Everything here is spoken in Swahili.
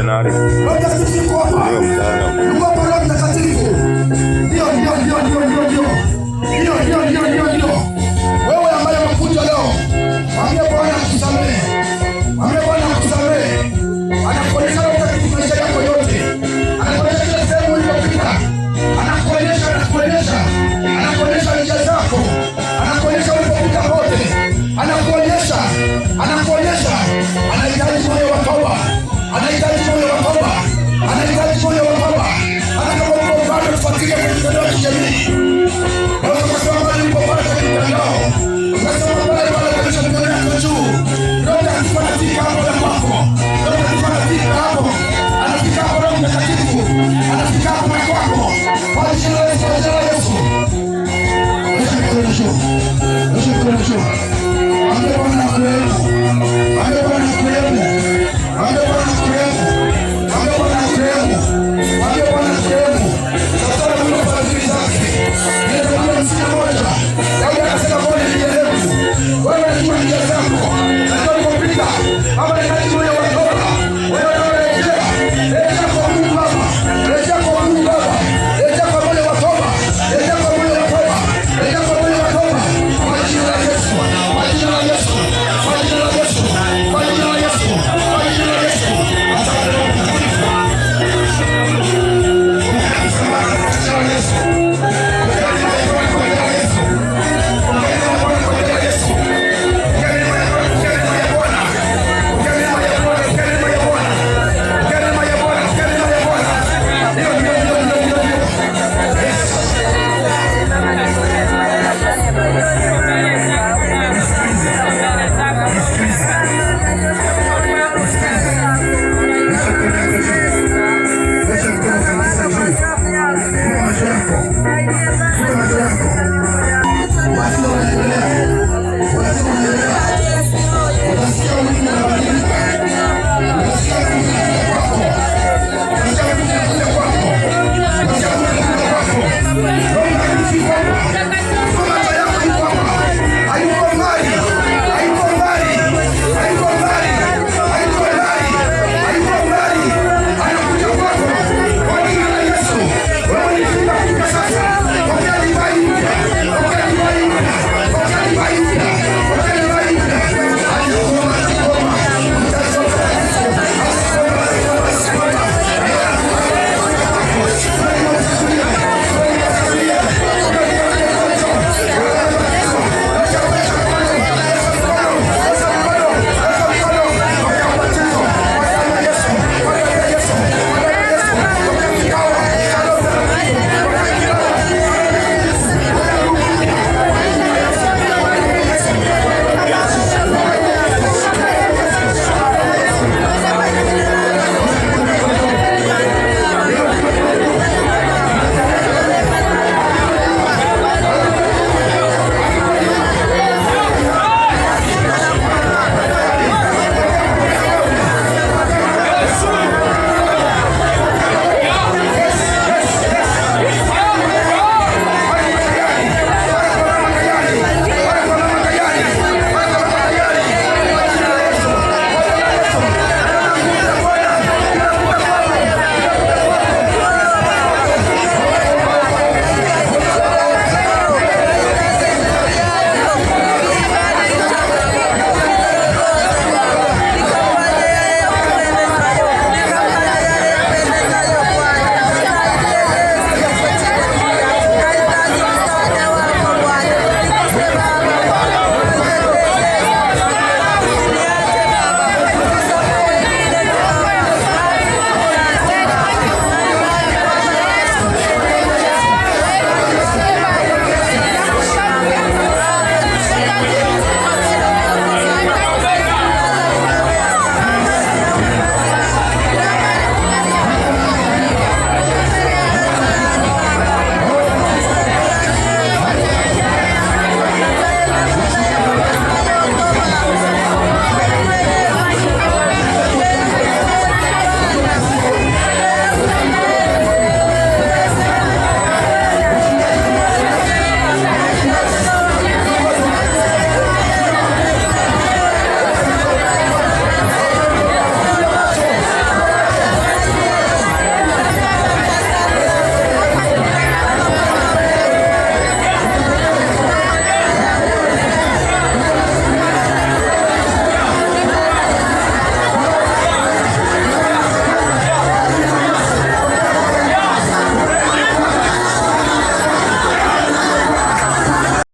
Seminari. Ndio mtaalamu. Wewe ambaye umekuja leo, mwambie Bwana akusamehe. Mwambie Bwana akusamehe. Anakuonyesha katika maisha yako yote. Anakuonyesha kila sehemu uliyopita. Anakuonyesha njia zako. Anakuonyesha ulipopita pote. Anakuonyesha. Anahitaji moyo wa toba. Anataka kufuatilia kwenye mitandao ya kijamii. Naweza kusema bali ulipopata kwenye mitandao. Unasema bali kabisa mitandao yako juu. Roho Mtakatifu anafika hapo na kwako. Anafika hapo Roho Mtakatifu. Anafika hapo na kwako. Kwa jina la Yesu. Mwambie Bwana akurehemu. Sasa Mungu fadhili zake. Ndio msina moja. Daudi akasema Bwana nirehemu. Wewe unajua njia zako. Ndio ulipopita. Ama ni moyo wako.